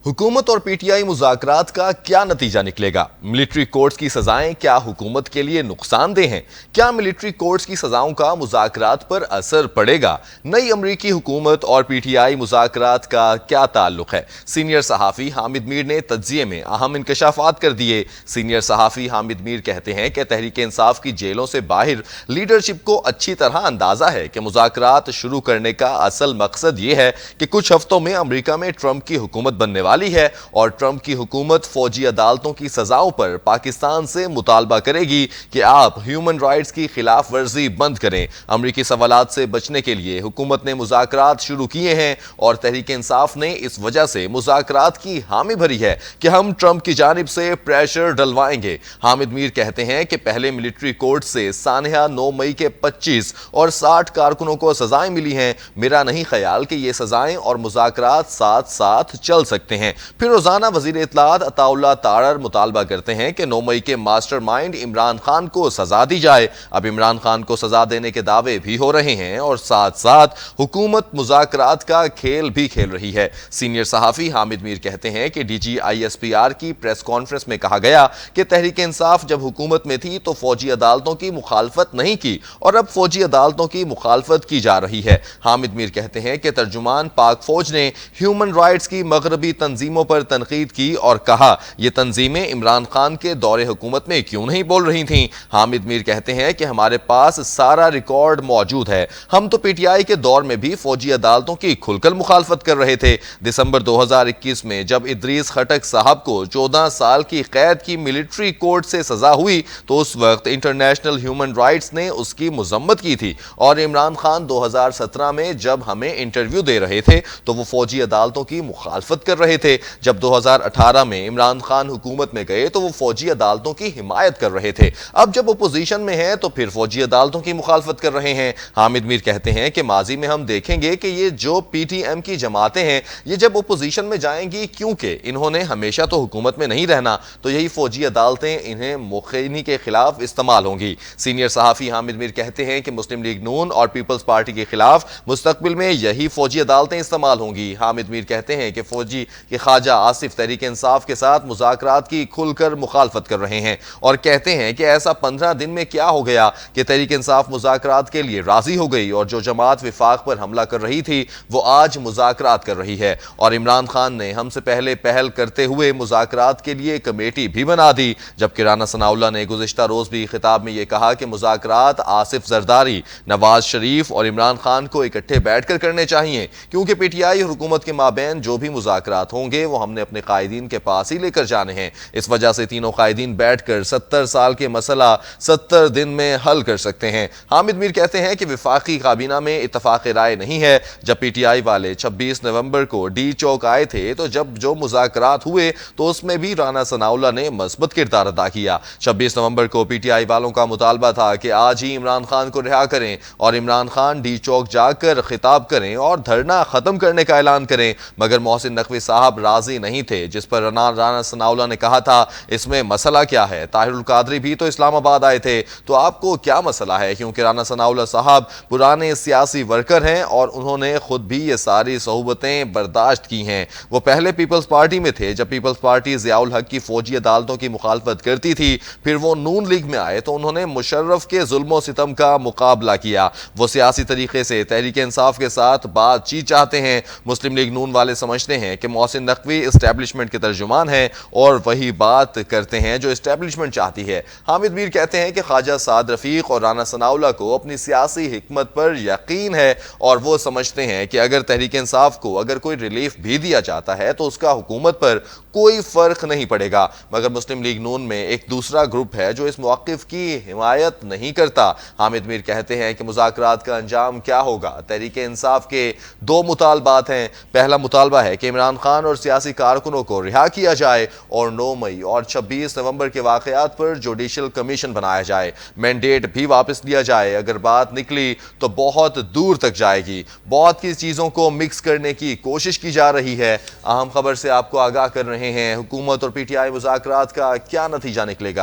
हुकूमत और पीटीआई मुज़ाकरात का क्या नतीजा निकलेगा? मिलिट्री कोर्ट्स की सजाएं क्या हुकूमत के लिए नुकसानदेह हैं? क्या मिलिट्री कोर्ट्स की सजाओं का मुज़ाकरात पर असर पड़ेगा? नई अमरीकी हुकूमत और पीटीआई मुज़ाकरात का क्या ताल्लुक है? सीनियर सहाफ़ी हामिद मीर ने तज्ज़िये में अहम इंकशाफात कर दिए। सीनियर सहाफ़ी हामिद मीर कहते हैं कि तहरीक इंसाफ की जेलों से बाहर लीडरशिप को अच्छी तरह अंदाज़ा है कि मुज़ाकरात शुरू करने का असल मकसद ये है कि कुछ हफ्तों में अमरीका में ट्रंप की हुकूमत बनने वाली है और ट्रंप की हुकूमत फौजी अदालतों की सजाओं पर पाकिस्तान से मुतालबा करेगी कि आप ह्यूमन राइट्स की खिलाफ वर्जी बंद करें। अमरीकी सवालात से बचने के लिए हुकूमत ने मुज़ाकरात शुरू किए हैं और तहरीक इंसाफ ने इस वजह से मुज़ाकरात की हामी भरी है कि हम ट्रंप की जानिब से प्रेशर डलवाएंगे। हामिद मीर कहते हैं कि पहले मिलिट्री कोर्ट से सानहा 9 मई के 25 और 60 कारकुनों को सजाएं मिली हैं। मेरा नहीं ख्याल कि ये सजाएं और मुज़ाकरात साथ साथ चल सकते हैं। फिर रोजाना वजीर इत्तलात अताउल्लाह तारर मुतालबा करते हैं कि 9 मई के मास्टरमाइंड इमरान खान को सजा दी जाए। अब इमरान खान को सजा देने के दावे भी हो रहे हैं और साथ साथ हुकूमत मुज़ाकरात का खेल भी खेल रही है। सीनियर सहाफ़ी हामिद मीर कहते हैं कि DGISPR की प्रेस कॉन्फ्रेंस में कहा गया कि तहरीक इंसाफ जब हुकूमत में थी तो फौजी अदालतों की मुखालफत नहीं की और अब फौजी अदालतों की मुखालफत की जा रही है। हामिद मीर कहते हैं कि तर्जुमान पाक फौज ने ह्यूमन राइट्स की मगरबी तंजीमों पर तनकीद की और कहा ये तंजीमें इमरान खान के दौरे हुकूमत में क्यों नहीं बोल रही थीं। हामिद मीर कहते हैं कि हमारे पास सारा रिकॉर्ड मौजूद है। हम तो पीटीआई के दौर में भी फौजी अदालतों की खुलकर मुखालफत कर रहे थे। दिसंबर 2021 में जब इदरीस खटक साहब को 14 साल की कैद की मिलिट्री कोर्ट से सजा हुई तो उस वक्त इंटरनेशनल ह्यूमन राइट्स ने उसकी मुजम्मत की थी और इमरान खान 2017 में जब हमें इंटरव्यू दे रहे थे तो वो फौजी अदालतों की मुखालफत कर रहे थे। जब 2018 में इमरान खान हुकूमत में गए तो वो फौजी अदालतों की हिमायत कर रहे थे। अब जब अपोजिशन में है तो फिर फौजी अदालतों की मुखालफत कर रहे हैं। हामिद मीर कहते हैं कि माजी में हम देखेंगे कि ये जो PTM की जमातें हैं ये जब अपोजिशन में जाएंगी क्योंकि इन्होंने हमेशा तो हुकूमत में नहीं रहना तो यही फौजी अदालतें इन्हें मुखैनी के खिलाफ इस्तेमाल होंगी। सीनियर सहाफ़ी हामिद मीर कहते हैं कि मुस्लिम लीग नून और पीपल्स पार्टी के खिलाफ मुस्तकबिल में यही फौजी अदालतें इस्तेमाल होंगी। हामिद मीर कहते हैं कि फौजी के ख्वाजा आसिफ तहरीक इंसाफ के साथ मुज़ाकरात की खुलकर मुखालफत कर रहे हैं और कहते हैं कि ऐसा 15 दिन में क्या हो गया कि तहरीक इंसाफ मुज़ाकरात के लिए राजी हो गई और जो जमात विफाक पर हमला कर रही थी वो आज मुज़ाकरात कर रही है और इमरान खान ने हमसे पहले पहल करते हुए मुज़ाकरात के लिए कमेटी भी बना दी। जबकि राना सनाउल्लाह ने गुज़िश्ता रोज़ भी खिताब में ये कहा कि मुज़ाकरात आसिफ जरदारी, नवाज शरीफ और इमरान खान को इकट्ठे बैठकर करने चाहिए क्योंकि पीटीआई हुकूमत के माबैन जो भी मुज़ाकरात होंगे वो हमने अपने कायदीन के पास ही लेकर जाने हैं। इस वजह से तीनों कायदीन बैठकर 70 साल के मसला 70 दिन में हल कर सकते हैं। हामिद मीर कहते हैं कि विफाकी काबीना में इत्तफाक राय नहीं है। जब पीटीआई वाले 26 नवंबर को डी चौक आए थे तो जब जो मुज़ाकरात हुए तो उसमें भी राना सनाउल्लाह ने मस्बत किरदार अदा किया। 26 नवंबर को पीटीआई वालों का मुतालबा था कि आज ही इमरान खान को रिहा करें और इमरान खान डी चौक जाकर खिताब करें और धरना खत्म करने का ऐलान करें, मगर मोहसिन नकवी साहब राजी नहीं थे, जिस पर राना सनाउल्लाह ने कहा था इसमें मसला क्या है, ताहिरुल कादरी भी तो इस्लामाबाद आए थे तो आपको क्या मसला है। क्योंकि राना सनाउल्लाह साहब पुराने सियासी वर्कर हैं और उन्होंने खुद भी ये सारी सहूबतें बर्दाश्त की हैं। वो पहले पीपल्स पार्टी में थे जब पीपल्स पार्टी ज़ियाउल हक की फौजी अदालतों की मुखालफत करती थी, फिर वो नून लीग में आए तो उन्होंने मुशर्रफ के जुल्म सितम का मुकाबला किया। वो सियासी तरीके से तहरीक इंसाफ के साथ बातचीत चाहते हैं। मुस्लिम लीग नून वाले समझते हैं कि मोहसिन नकवी इस्टेब्लिशमेंट के तर्जुमान हैं और वही बात करते हैं जो इस्टेब्लिशमेंट चाहती है। हामिद मीर कहते हैं कि ख्वाजा साद रफीक और राना सनाउल्लाह को अपनी सियासी हिकमत पर यकीन है और वो समझते हैं कि अगर तहरीक इंसाफ को अगर कोई रिलीफ भी दिया जाता है तो उसका हुकूमत पर कोई फर्क नहीं पड़ेगा। मगर मुस्लिम लीग नून में एक दूसरा ग्रुप है जो इस मौक़िफ़ की हिमायत नहीं करता। हामिद मीर कहते हैं कि मुज़ाकरात का अंजाम क्या होगा। तहरीक इंसाफ के 2 मुतालबात हैं। पहला मुतालबा है कि इमरान खान और सियासी कारकुनों को रिहा किया जाए और 9 मई और 26 नवंबर के वाक़यात पर जुडिशल कमीशन बनाया जाए, मैंडेट भी वापस लिया जाए। अगर बात निकली तो बहुत दूर तक जाएगी। बहुत सी चीज़ों को मिक्स करने की कोशिश की जा रही है। अहम खबर से आपको आगाह कर रहे हैं, हुकूमत और पीटीआई मुज़ाकरात का क्या नतीजा निकलेगा।